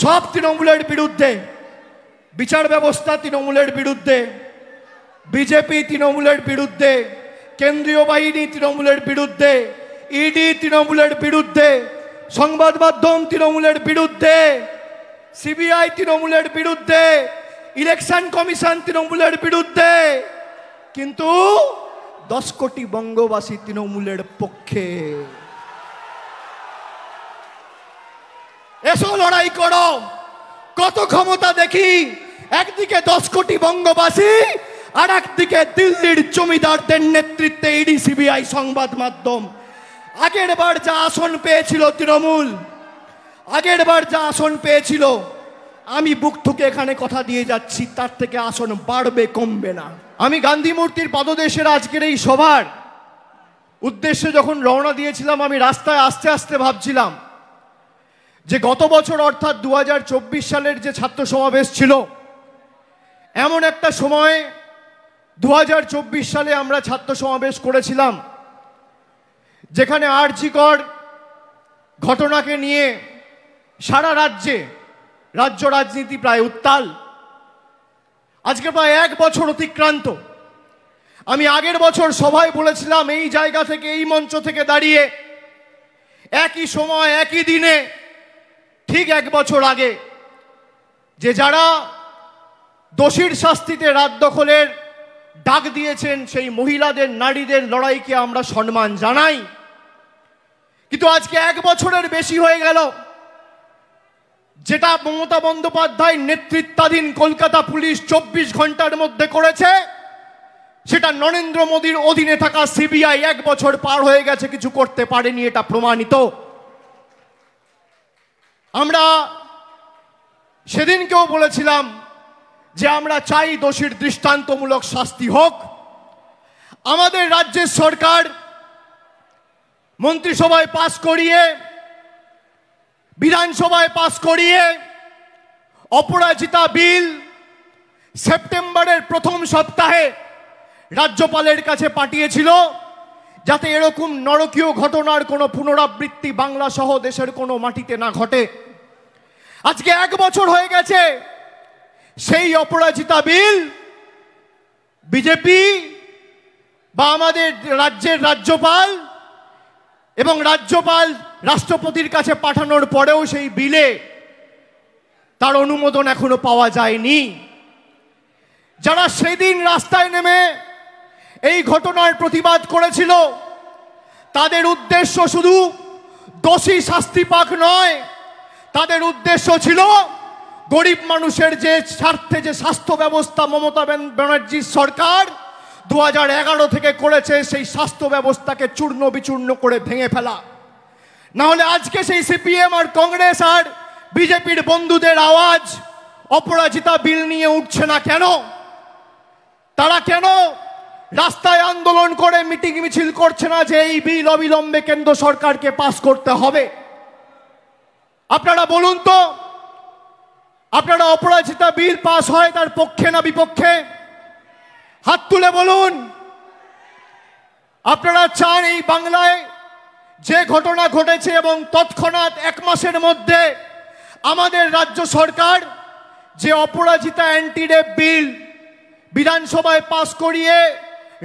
সব তৃণমূলের বিরুদ্ধে, বিচার ব্যবস্থা তৃণমূলের বিরুদ্ধে, বিজেপি তৃণমূলের বিরুদ্ধে, কেন্দ্রীয় বাহিনী তৃণমূলের বিরুদ্ধে, ইডি তৃণমূলের বিরুদ্ধে, সংবাদ মাধ্যম তৃণমূলের বিরুদ্ধে, সিবিআই তৃণমূলের বিরুদ্ধে, ইলেকশন কমিশন তৃণমূলের বিরুদ্ধে, কিন্তু 10 কোটি বঙ্গবাসী তৃণমূলের পক্ষে। এসো লড়াই করো, কত ক্ষমতা দেখি। একদিকে 10 কোটি বঙ্গবাসী, আর একদিকে দিল্লির জমিদারদের নেতৃত্বে ইডি সিবিআই সংবাদ মাধ্যম। আগের বার যা আসন পেয়েছিল তৃণমূল, আগের বার যা আসন পেয়েছিল, আমি বুক ঠুকে এখানে কথা দিয়ে যাচ্ছি, তার থেকে আসন বাড়বে, কমবে না। আমি গান্ধী মূর্তির পাদদেশের আজকের এই সভার উদ্দেশ্যে যখন রওনা দিয়েছিলাম, আমি রাস্তায় আস্তে আস্তে ভাবছিলাম যে গত বছর অর্থাৎ 2024 সালের যে ছাত্র সমাবেশ ছিল, এমন একটা সময় 2024 সালে আমরা ছাত্র সমাবেশ করেছিলাম যেখানে আরজিকর ঘটনাকে নিয়ে সারা রাজ্যে রাজ্য রাজনীতি প্রায় উত্তাল। আজকে প্রায় 1 বছর অতিক্রান্ত। আমি আগের বছর সভায় বলেছিলাম, এই জায়গা থেকে, এই মঞ্চ থেকে দাঁড়িয়ে, একই সময় একই দিনে ঠিক 1 বছর আগে, যে যারা দোষীর শাস্তিতে রাত দখলের ডাক দিয়েছেন সেই মহিলাদের, নারীদের লড়াইকে আমরা সম্মান জানাই। কিন্তু আজকে 1 বছরের বেশি হয়ে গেল, যেটা মমতা বন্দ্যোপাধ্যায় নেতৃত্বাধীন কলকাতা পুলিশ 24 ঘন্টার মধ্যে করেছে, সেটা নরেন্দ্র মোদীর অধীনে থাকা সিবিআই 1 বছর পার হয়ে গেছে, কিছু করতে পারেনি, এটা প্রমাণিত। আমরা সেদিনকেও বলেছিলাম যে আমরা চাই দোষীর দৃষ্টান্তমূলক শাস্তি হোক। আমাদের রাজ্যের সরকার মন্ত্রিসভায় পাস করিয়ে, বিধানসভায় পাস করিয়ে অপরাজিতা বিল সেপ্টেম্বরের প্রথম সপ্তাহে রাজ্যপালের কাছে পাঠিয়েছিল, যাতে এরকম নরকীয় ঘটনার কোনো পুনরাবৃত্তি বাংলা সহ দেশের কোনো মাটিতে না ঘটে। আজকে 1 বছর হয়ে গেছে, সেই অপরাজিতা বিল বিজেপি বা আমাদের রাজ্যের রাজ্যপাল এবং রাজ্যপাল রাষ্ট্রপতির কাছে পাঠানোর পরেও সেই বিলে তার অনুমোদন এখনো পাওয়া যায়নি। যারা সেদিন রাস্তায় নেমে এই ঘটনার প্রতিবাদ করেছিল, তাদের উদ্দেশ্য শুধু দোষী শাস্তি পাক নয়, তাদের উদ্দেশ্য ছিল গরিব মানুষের যে স্বার্থে যে স্বাস্থ্য ব্যবস্থা মমতা ব্যানার্জির সরকার 2011 থেকে করেছে, সেই স্বাস্থ্য ব্যবস্থাকে চূর্ণ বিচূর্ণ করে ভেঙে ফেলা। না হলে আজকে সেই সিপিএম আর কংগ্রেস আর বিজেপির বন্ধুদের আওয়াজ অপরাজিতা বিল নিয়ে উঠছে না কেন? তারা কেন রাস্তায় আন্দোলন করে মিটিং মিছিল করছে না যে এই বিল অবিলম্বে কেন্দ্র সরকারকে পাস করতে হবে? আপনারা বলুন তো, আপনারা অপরাজিতা বিল পাস হয় তার পক্ষে না বিপক্ষে? হাত তুলে বলুন। আপনারা চান এই বাংলায় যে ঘটনা ঘটেছে এবং তৎক্ষণাৎ 1 মাসের মধ্যে আমাদের রাজ্য সরকার যে অপরাজিতা অ্যান্টি রেপ বিল বিধানসভায় পাস করিয়ে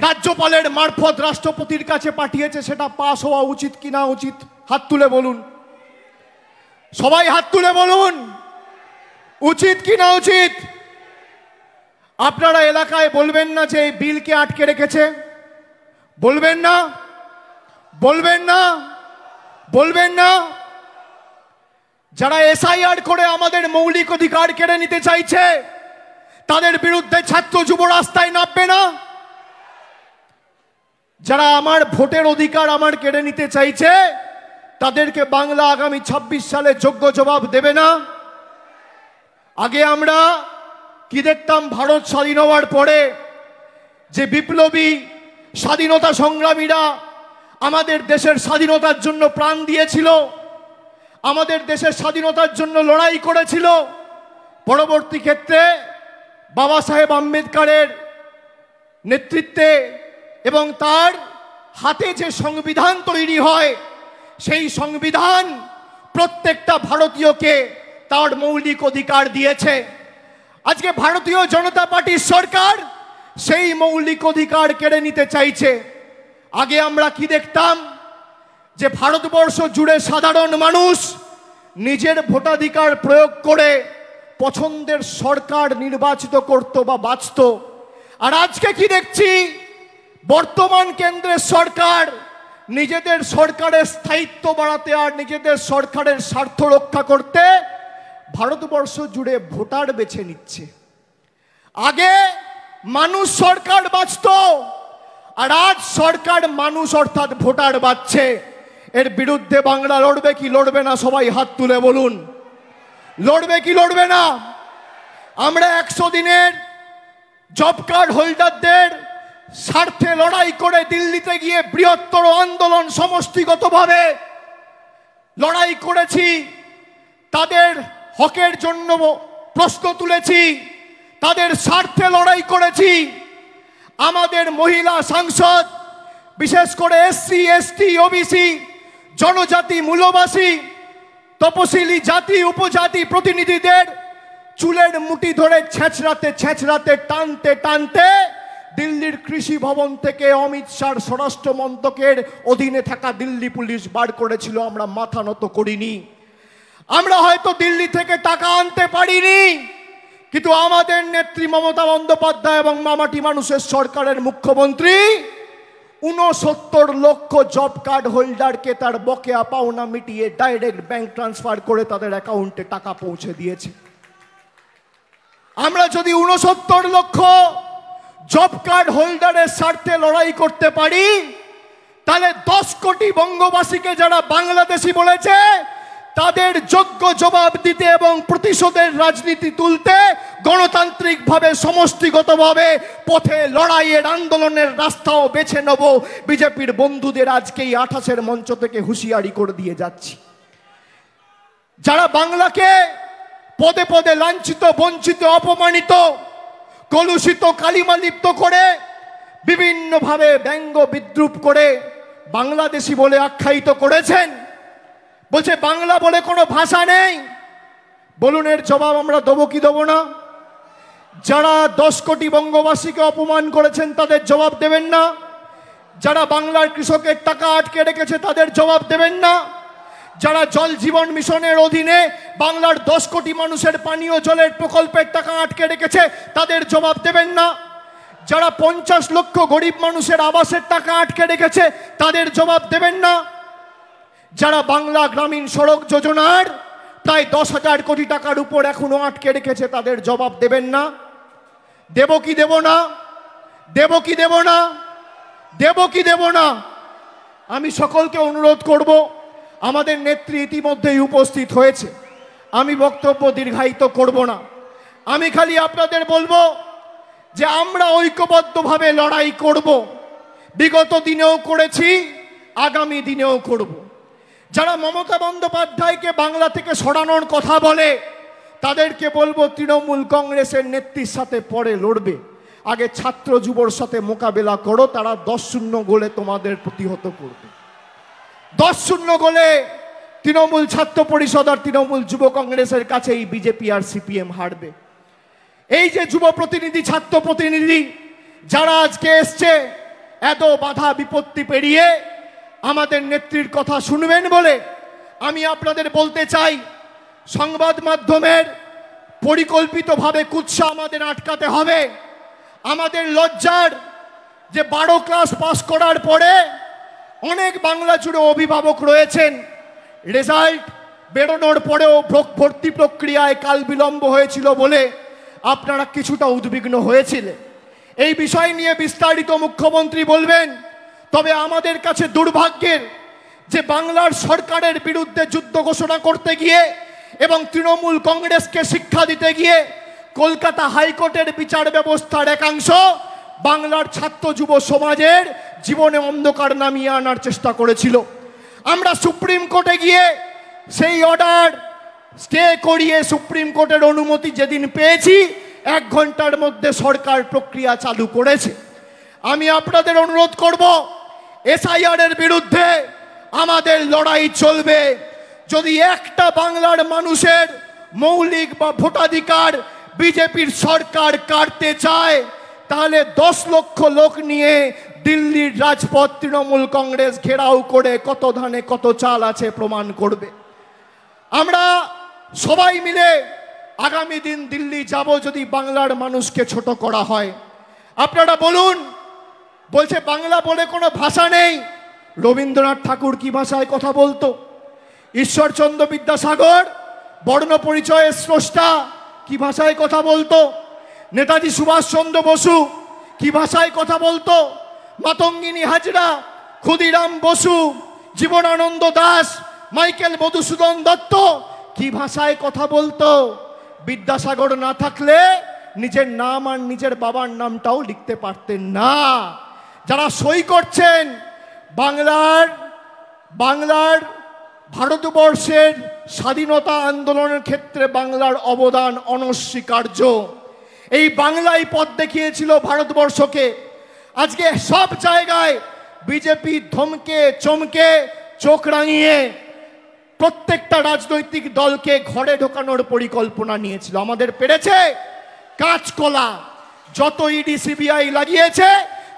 রাজ্যপালের মারফত রাষ্ট্রপতির কাছে পাঠিয়েছে, সেটা পাস হওয়া উচিত কি না উচিত? হাত তুলে বলুন, সবাই হাত তুলে বলুন, উচিত কি না উচিত? আপনারা এলাকায় বলবেন না যে এই বিলকে আটকে রেখেছে? বলবেন না? বলবেন না? বলবেন না? যারা এসআইআর করে আমাদের মৌলিক অধিকার কেড়ে নিতে চাইছে, তাদের বিরুদ্ধে ছাত্র যুব রাস্তায় নামবে না? যারা আমার ভোটের অধিকার আমার কেড়ে নিতে চাইছে, তাদেরকে বাংলা আগামী 26 সালে যোগ্য জবাব দেবে না? আগে আমরা কি দেখতাম, ভারত স্বাধীন হওয়ার পরে যে বিপ্লবী স্বাধীনতা সংগ্রামীরা আমাদের দেশের স্বাধীনতার জন্য প্রাণ দিয়েছিল, আমাদের দেশের স্বাধীনতার জন্য লড়াই করেছিল, পরবর্তী ক্ষেত্রে বাবা সাহেব আম্বেদকরের নেতৃত্বে এবং তার হাতে যে সংবিধান তৈরি হয়, সেই সংবিধান প্রত্যেকটা ভারতীয়কে তার মৌলিক অধিকার দিয়েছে। আজকে ভারতীয় জনতা পার্টির সরকার সেই মৌলিক অধিকার কেড়ে নিতে চাইছে। আগে আমরা কি দেখতাম, যে ভারতবর্ষ জুড়ে সাধারণ মানুষ নিজের ভোটাধিকার প্রয়োগ করে পছন্দের সরকার নির্বাচিত করত বা বাঁচত। আর আজকে কি দেখছি, বর্তমান কেন্দ্রের সরকার নিজেদের সরকারের স্থায়িত্ব বাড়াতে আর নিজেদের সরকারের স্বার্থ রক্ষা করতে ভারতবর্ষ জুড়ে ভোটার বেছে নিচ্ছে। আগে মানুষ সরকার বাঁচত, আর আজ সরকার মানুষ অর্থাৎ ভোটার বাঁচছে। এর বিরুদ্ধে বাংলা লড়বে কি লড়বে না? সবাই হাত তুলে বলুন, লড়বে কি লড়বে না? আমরা 100 দিনের জব কার্ড হোল্ডারদের স্বার্থে লড়াই করে দিল্লিতে গিয়ে বৃহত্তর আন্দোলন সমষ্টিগতভাবে লড়াই করেছি। তাদের হকের জন্য প্রশ্ন তুলেছি, তাদের স্বার্থে লড়াই করেছি। আমাদের মহিলা সাংসদ, বিশেষ করে এসসি, এসটি, ওবিসি, জনজাতি, মূলবাসী, তপশিলি জাতি, উপজাতি প্রতিনিধিদের চুলের মুঠি ধরে ছেঁচড়াতে ছেঁচড়াতে, টানতে টানতে দিল্লির কৃষি ভবন থেকে অমিত শাহর স্বরাষ্ট্র মন্ত্রকের অধীনে থাকা দিল্লি পুলিশ বার করেছিল। আমরা মাথা নত করিনি। আমরা হয়তো দিল্লি থেকে টাকা আনতে পারিনি, কিন্তু আমাদের নেত্রী মমতা বন্দ্যোপাধ্যায় এবং মামাটি মানুষের সরকারের মুখ্যমন্ত্রী 69 লক্ষ জব কার্ড হোল্ডারকে তার বকেয়া পাওনা মিটিয়ে ডাইরেক্ট ব্যাংক ট্রান্সফার করে তাদের অ্যাকাউন্টে টাকা পৌঁছে দিয়েছে। আমরা যদি 69 লক্ষ জব কার্ড হোল্ডারের স্বার্থে লড়াই করতে পারি, তাহলে 10 কোটি বঙ্গবাসীকে যারা বাংলাদেশি বলেছে তাদের যোগ্য জবাব দিতে এবং প্রতিশোধের রাজনীতি তুলতে গণতান্ত্রিকভাবে সমষ্টিগতভাবে পথে লড়াইয়ের আন্দোলনের রাস্তাও বেছে নেব। বিজেপির বন্ধুদের আজকেই 28-এর মঞ্চ থেকে হুঁশিয়ারি করে দিয়ে যাচ্ছি, যারা বাংলাকে পদে পদে লাঞ্ছিত, বঞ্চিত, অপমানিত, কলুষিত, কালিমালিপ্ত করে বিভিন্নভাবে ব্যঙ্গ বিদ্রুপ করে বাংলাদেশি বলে আখ্যায়িত করেছেন, বলছে বাংলা বলে কোনো ভাষা নেই। বলুন, এর জবাব আমরা দেবো কি দেবো না? যারা 10 কোটি বঙ্গবাসীকে অপমান করেছেন তাদের জবাব দেবেন না? যারা বাংলার কৃষকের টাকা আটকে রেখেছে তাদের জবাব দেবেন না? যারা জল জীবন মিশনের অধীনে বাংলার 10 কোটি মানুষের পানীয় জলের প্রকল্পের টাকা আটকে রেখেছে তাদের জবাব দেবেন না? যারা 50 লক্ষ গরিব মানুষের আবাসের টাকা আটকে রেখেছে তাদের জবাব দেবেন না? যারা বাংলা গ্রামীণ সড়ক যোজনার প্রায় 10,000 কোটি টাকার উপর এখনো আটকে রেখেছে তাদের জবাব দেবেন না? দেব কি দেব না? দেব কি দেব না? দেব কি দেব না? আমি সকলকে অনুরোধ করব, আমাদের নেত্রী ইতিমধ্যেই উপস্থিত হয়েছে, আমি বক্তব্য দীর্ঘায়িত করব না। আমি খালি আপনাদের বলবো যে আমরা ঐক্যবদ্ধভাবে লড়াই করব। বিগত দিনেও করেছি, আগামী দিনেও করব। যারা মমতা বন্দ্যোপাধ্যায়কে বাংলা থেকে সরানোর কথা বলে তাদেরকে বলবো, তৃণমূল কংগ্রেসের নেত্রীর সাথে পরে লড়বে, আগে ছাত্র যুবর সাথে মোকাবেলা করো, তারা 10-0 গোলে তোমাদের প্রতিহত করবে। 10-0 গোলে তৃণমূল ছাত্র পরিষদ আর তৃণমূল যুব কংগ্রেসের কাছে এই বিজেপি আর সিপিএম হারবে। এই যে যুব প্রতিনিধি, ছাত্র প্রতিনিধি যারা আজকে এসছে এত বাধা বিপত্তি পেরিয়ে আমাদের নেত্রীর কথা শুনবেন বলে, আমি আপনাদের বলতে চাই, সংবাদ মাধ্যমের পরিকল্পিতভাবে কুৎসা আমাদের আটকাতে হবে। আমাদের লজ্জার যে 12 ক্লাস পাস করার পরে অনেক বাংলা জুড়ে অভিভাবক রয়েছেন, রেজাল্ট বেরোনোর পরেও ভর্তি প্রক্রিয়ায় কাল বিলম্ব হয়েছিল বলে আপনারা কিছুটা উদ্বিগ্ন হয়েছিলেন। এই বিষয় নিয়ে বিস্তারিত মুখ্যমন্ত্রী বলবেন। তবে আমাদের কাছে দুর্ভাগ্যের যে বাংলার সরকারের বিরুদ্ধে যুদ্ধ ঘোষণা করতে গিয়ে এবং তৃণমূল কংগ্রেসকে শিক্ষা দিতে গিয়ে কলকাতা হাইকোর্টের বিচার ব্যবস্থার একাংশ বাংলার ছাত্র যুব সমাজের জীবনে অন্ধকার নামিয়ে আনার চেষ্টা করেছিল। আমরা সুপ্রিম কোর্টে গিয়ে সেই অর্ডার স্টে করিয়ে সুপ্রিম কোর্টের অনুমতি যেদিন পেয়েছি 1 ঘন্টার মধ্যে সরকার প্রক্রিয়া চালু করেছে। আমি আপনাদের অনুরোধ করব, এসআইআর এর বিরুদ্ধে আমাদের লড়াই চলবে। যদি একটা বাংলার মানুষের মৌলিক বা ভোটাধিকার বিজেপির সরকার কাটতে চায়, তাহলে 10 লক্ষ লোক নিয়ে দিল্লির রাজপথ তৃণমূল কংগ্রেস ঘেরাও করে কত ধানে কত চাল আছে প্রমাণ করবে। আমরা সবাই মিলে আগামী দিন দিল্লি যাব যদি বাংলার মানুষকে ছোট করা হয়। আপনারা বলুন, বলছে বাংলা বলে কোনো ভাষা নেই। রবীন্দ্রনাথ ঠাকুর কি ভাষায় কথা বলতো? ঈশ্বরচন্দ্র বিদ্যাসাগর বর্ণ পরিচয়ের স্রষ্টা কি ভাষায় কথা বলতো? নেতাজি সুভাষচন্দ্র বসু কি ভাষায় কথা বলতো? মাতঙ্গিনী হাজরা, ক্ষুদিরাম বসু, জীবনানন্দ দাস, মাইকেল মধুসূদন দত্ত কি ভাষায় কথা বলতো? বিদ্যাসাগর না থাকলে নিজের নাম আর নিজের বাবার নামটাও লিখতে পারতেন না। যারা সই করছেন বাংলার ভারতবর্ষের স্বাধীনতা আন্দোলনের ক্ষেত্রে বাংলার অবদান অনস্বীকার্য। এই বাংলাই পথ দেখিয়েছিল ভারতবর্ষকে। আজকে সব জায়গায় বিজেপি ধমকে চমকে চোখ রাঙিয়ে প্রত্যেকটা রাজনৈতিক দলকে ঘরে ঢোকানোর পরিকল্পনা নিয়েছিল। আমাদের পেরেছে কাঁচকলা। যত ইডি সিবিআই লাগিয়েছে,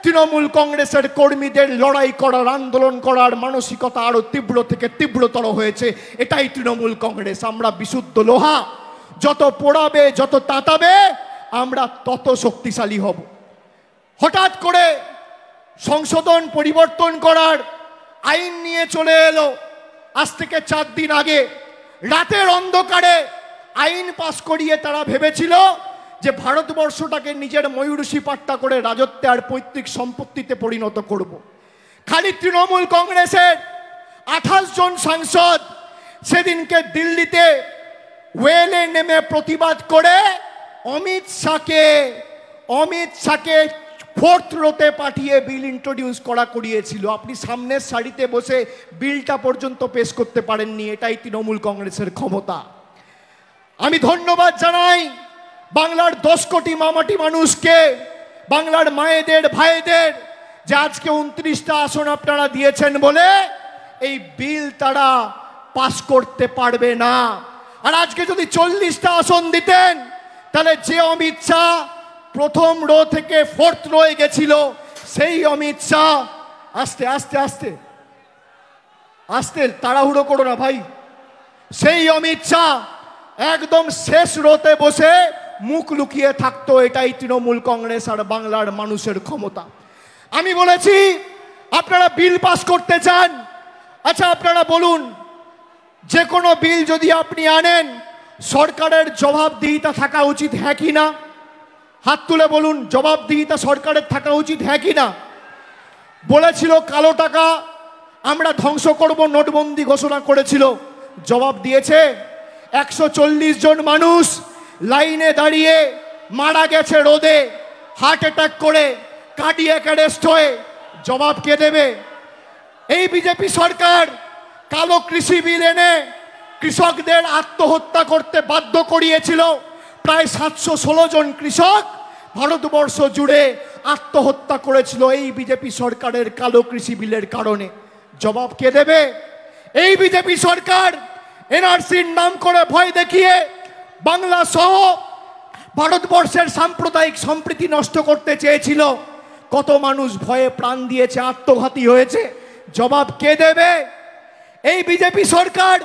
তৃণমূল কংগ্রেসের কর্মীদের লড়াই করার, আন্দোলন করার মানসিকতা আরো তীব্র থেকে তীব্রতর হয়েছে। এটাই তৃণমূল কংগ্রেস। আমরা বিশুদ্ধ লোহা, যত পোড়াবে যত তাতাবে আমরা তত শক্তিশালী হব। হঠাৎ করে সংশোধন পরিবর্তন করার আইন নিয়ে চলে এলো আজ থেকে 4 দিন আগে। রাতের অন্ধকারে আইন পাস করিয়ে তারা ভেবেছিল যে ভারতবর্ষটাকে নিজের ময়ূরসী পাট্টা করে রাজত্বে আর পৈতৃক সম্পত্তিতে পরিণত করব। খালি তৃণমূল কংগ্রেসের 28 জন সাংসদ সেদিনকে দিল্লিতে ওয়েলে নেমে প্রতিবাদ করে অমিত শাহকে 4th রোতে পাঠিয়ে বিল ইন্ট্রোডিউস করিয়েছিল। আপনি সামনের সারিতে বসে বিলটা পর্যন্ত পেশ করতে পারেননি। এটাই তৃণমূল কংগ্রেসের ক্ষমতা। আমি ধন্যবাদ জানাই বাংলার 10 কোটি মামাটি মানুষকে, বাংলার মায়েদের ভাইদের, যে আজকে 29টা আসন আপনারা দিয়েছেন বলে এই বিল তারা পাস করতে পারবে না। আর আজকে যদি 40টা আসন দিতেন, তাহলে যে অমিত শাহ প্রথম রো থেকে 4th রোয়ে গেছিল, সেই অমিত শাহ আস্তে আস্তে আস্তে আস্তে তাড়াহুড়ো করো না ভাই, সেই অমিত শাহ একদম শেষ রোতে বসে মুখ লুকিয়ে থাকতো। এটাই তৃণমূল কংগ্রেস আর বাংলার মানুষের ক্ষমতা। আমি বলেছি আপনারা বিল পাস করতে চান, আচ্ছা আপনারা বলুন, যে কোনো বিল যদি আপনি আনেন সরকারের জবাবদিহিতা থাকা উচিত, হ্যাঁ কি না? হাত তুলে বলুন, জবাবদিহিতা সরকারের থাকা উচিত, হ্যাঁ কি না? বলেছিল কালো টাকা আমরা ধ্বংস করব, নোটবন্দি ঘোষণা করেছিল, জবাব দিয়েছে? 140 জন মানুষ লাইনে দাঁড়িয়ে মারা গেছে রোদে, হার্ট অ্যাটাক করে, কার্ডিয়াক অ্যারেস্ট হয়ে, জবাব কে দেবে? এই বিজেপি সরকার কালো কৃষি বিল এনে কৃষকদের আত্মহত্যা করতে বাধ্য করিয়েছিল। প্রায় 716 জন কৃষক ভারতবর্ষ জুড়ে আত্মহত্যা করেছিল এই বিজেপি সরকারের কালো কৃষি বিলের কারণে। জবাব কে দেবে? এই বিজেপি সরকার এনআরসির নাম করে ভয় দেখিয়ে বাংলা সহ ভারতবর্ষের সাম্প্রদায়িক সম্প্রীতি নষ্ট করতে চেয়েছিল। কত মানুষ ভয়ে প্রাণ দিয়েছে, আত্মঘাতী হয়েছে, জবাব কে দেবে? এই বিজেপি সরকার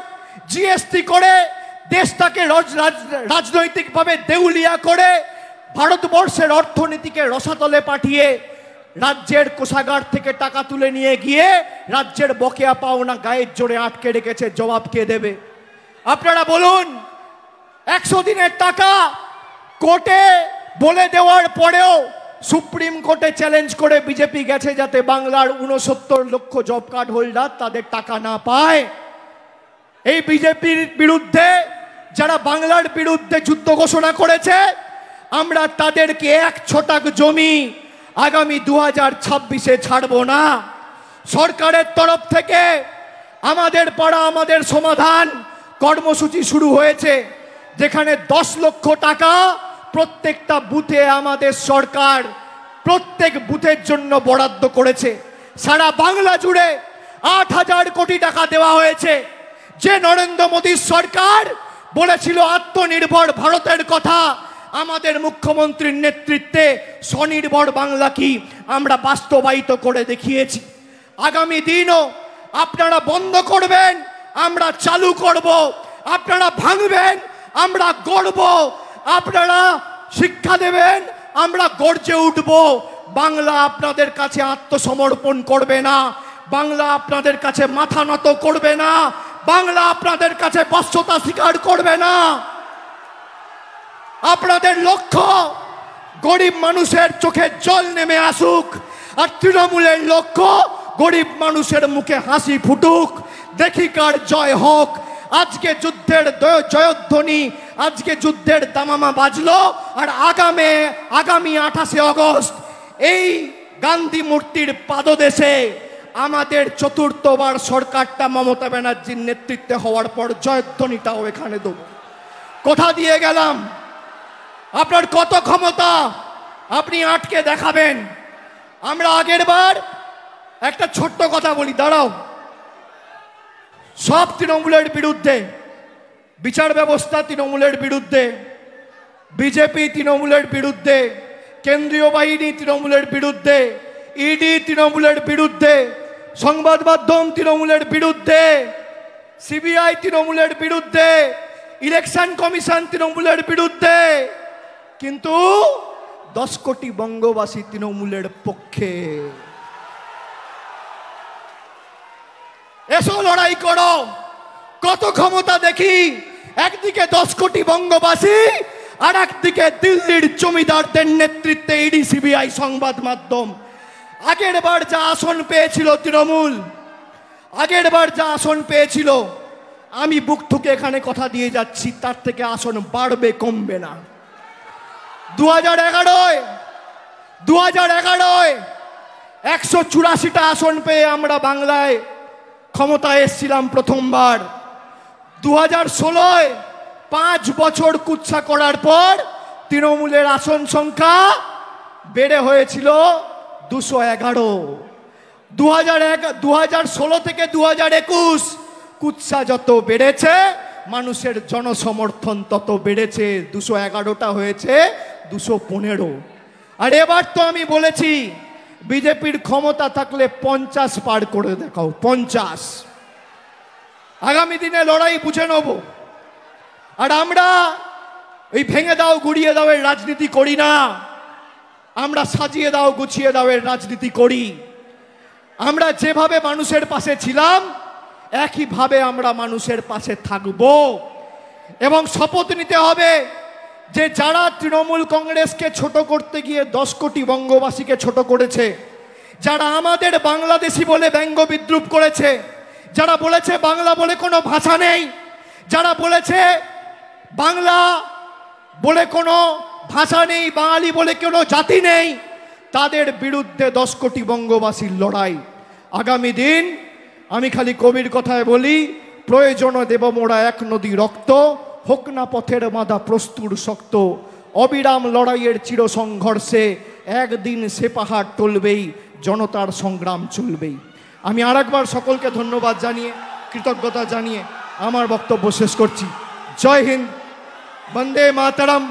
জিএসটি করে দেশটাকে রাজনৈতিকভাবে দেউলিয়া করে ভারতবর্ষের অর্থনীতিকে রসাতলে পাঠিয়ে রাজ্যের কোষাগার থেকে টাকা তুলে নিয়ে গিয়ে রাজ্যের বকেয়া পাওনা গায়ের জোরে আটকে রেখেছে। জবাব কে দেবে? আপনারা বলুন, 100 দিনের টাকা কোর্টে বলে দেওয়ার পরেও সুপ্রিম কোর্টে চ্যালেঞ্জ করে বিজেপি গেছে যাতে বাংলার 69 লক্ষ জব কার্ড হোল্ডার তাদের টাকা না পায়। এই বিজেপির বিরুদ্ধে যারা বাংলার বিরুদ্ধে যুদ্ধ ঘোষণা করেছে, আমরা তাদেরকে 1 ছটাক জমি আগামী 2026-এ ছাড়ব না। সরকারের তরফ থেকে আমাদের পাড়া আমাদের সমাধান কর্মসূচি শুরু হয়েছে, যেখানে 10 লক্ষ টাকা প্রত্যেকটা বুথে আমাদের সরকার প্রত্যেক বুথের জন্য বরাদ্দ করেছে। সারা বাংলা জুড়ে 8,000 কোটি টাকা দেওয়া হয়েছে। যে নরেন্দ্র মোদীর সরকার বলেছিল আত্মনির্ভর ভারতের কথা, আমাদের মুখ্যমন্ত্রীর নেতৃত্বে স্বনির্ভর বাংলা কি আমরা বাস্তবায়িত করে দেখিয়েছি। আগামী দিনও আপনারা বন্ধ করবেন, আমরা চালু করব। আপনারা ভাঙবেন, আমরা গড়ব। আপনারা শিক্ষা দেবেন, আমরা গর্জে উঠব। বাংলা আপনাদের কাছে আত্মসমর্পণ করবে না, বাংলা আপনাদের কাছে মাথা নত করবে না, বাংলা আপনাদের কাছে বশ্যতা স্বীকার করবে না। আপনাদের লক্ষ্য গরিব মানুষের চোখে জল নেমে আসুক, আর তৃণমূলের লক্ষ্য গরিব মানুষের মুখে হাসি ফুটুক, দেখি কার জয় হোক। আজকে যুদ্ধের জয়ধ্বনি, আজকে যুদ্ধের দামামা বাজলো, আর আগামী 28শে আগস্ট এই গান্ধী মূর্তির পাদদেশে আমাদের চতুর্থবার সরকারটা মমতা ব্যানার্জির নেতৃত্বে হওয়ার পর জয়ধ্বনিটাও এখানে দেব। কোথা দিয়ে গেলাম? আপনার কত ক্ষমতা আপনি আটকে দেখাবেন? আমরা আগের বার একটা ছোট্ট কথা বলি, দাঁড়াও, সব তৃণমূলের বিরুদ্ধে, বিচার ব্যবস্থা তৃণমূলের বিরুদ্ধে, বিজেপি তৃণমূলের বিরুদ্ধে, কেন্দ্রীয় বাহিনী তৃণমূলের বিরুদ্ধে, ইডি তৃণমূলের বিরুদ্ধে, সংবাদ মাধ্যম তৃণমূলের বিরুদ্ধে, সিবিআই তৃণমূলের বিরুদ্ধে, ইলেকশন কমিশন তৃণমূলের বিরুদ্ধে, কিন্তু 10 কোটি বঙ্গবাসী তৃণমূলের পক্ষে। এসো লড়াই করো, কত ক্ষমতা দেখি। একদিকে 10 কোটি বঙ্গবাসী, আর একদিকে দিল্লির জমিদারদের নেতৃত্বে ইডি সিবিআই সংবাদ মাধ্যম। আগের বার যা আসন পেয়েছিল তৃণমূল, আগের বার যা আসন পেয়েছিল, আমি বুক ঠুকে এখানে কথা দিয়ে যাচ্ছি, তার থেকে আসন বাড়বে, কমবে না। 2011 184টা আসন পেয়ে আমরা বাংলায় ক্ষমতায় এসেছিলাম প্রথমবার। 2016 5 বছর কুৎসা করার পর তৃণমূলের আসন সংখ্যা বেড়ে হয়েছিল 211। 2016 থেকে 2021 কুৎসা যত বেড়েছে, মানুষের জনসমর্থন তত বেড়েছে। 211টা হয়েছে 215। আর এবার তো আমি বলেছি, বিজেপির ক্ষমতা থাকলে 50 পার করে দেখাও, 50। আগামী দিনে লড়াই বুঝে নেব। আর আমরা এই ভেঙে দাও গুড়িয়ে দাও এর রাজনীতি করি না, আমরা সাজিয়ে দাও গুছিয়ে দাও এর রাজনীতি করি। আমরা যেভাবে মানুষের পাশে ছিলাম, একইভাবে আমরা মানুষের পাশে থাকব। এবং শপথ নিতে হবে যে যারা তৃণমূল কংগ্রেসকে ছোট করতে গিয়ে 10 কোটি বঙ্গবাসীকে ছোট করেছে, যারা আমাদের বাংলাদেশি বলে ব্যঙ্গ বিদ্রুপ করেছে, যারা বলেছে বাংলা বলে কোনো ভাষা নেই, যারা বলেছে বাংলা বলে কোনো ভাষা নেই, বাঙালি বলে কোনো জাতি নেই, তাদের বিরুদ্ধে 10 কোটি বঙ্গবাসীর লড়াই। আগামী দিন আমি খালি কবির কথায় বলি, প্রয়োজনে দেব মোরা এক নদী রক্ত, হোক না পথের মাদা প্রস্তুর শক্ত, অবিরাম লড়াইয়ের চির সংঘর্ষে একদিন সে পাহাড় টলবেই, জনতার সংগ্রাম চলবেই। আমি আরেকবার সকলকে ধন্যবাদ জানিয়ে, কৃতজ্ঞতা জানিয়ে আমার বক্তব্য শেষ করছি। জয় হিন্দ, বন্দে মাতরম।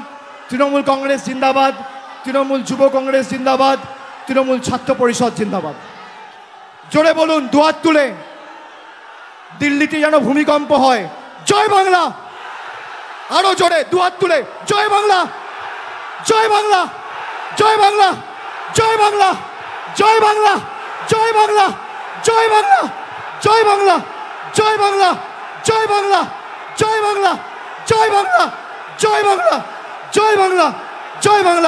তৃণমূল কংগ্রেস জিন্দাবাদ, তৃণমূল যুব কংগ্রেস জিন্দাবাদ, তৃণমূল ছাত্র পরিষদ জিন্দাবাদ। জোরে বলুন, দুহাত তুলে, দিল্লিতে যেন ভূমিকম্প হয়। জয় বাংলা। আরো জোরে দুহাত তুলে, জয় বাংলা, জয় বাংলা, জয় বাংলা, জয় বাংলা, জয় বাংলা, জয় বাংলা, জয় বাংলা, জয় বাংলা, জয় বাংলা, জয় বাংলা, জয় বাংলা, জয় বাংলা, জয় বাংলা, জয় বাংলা, জয় বাংলা।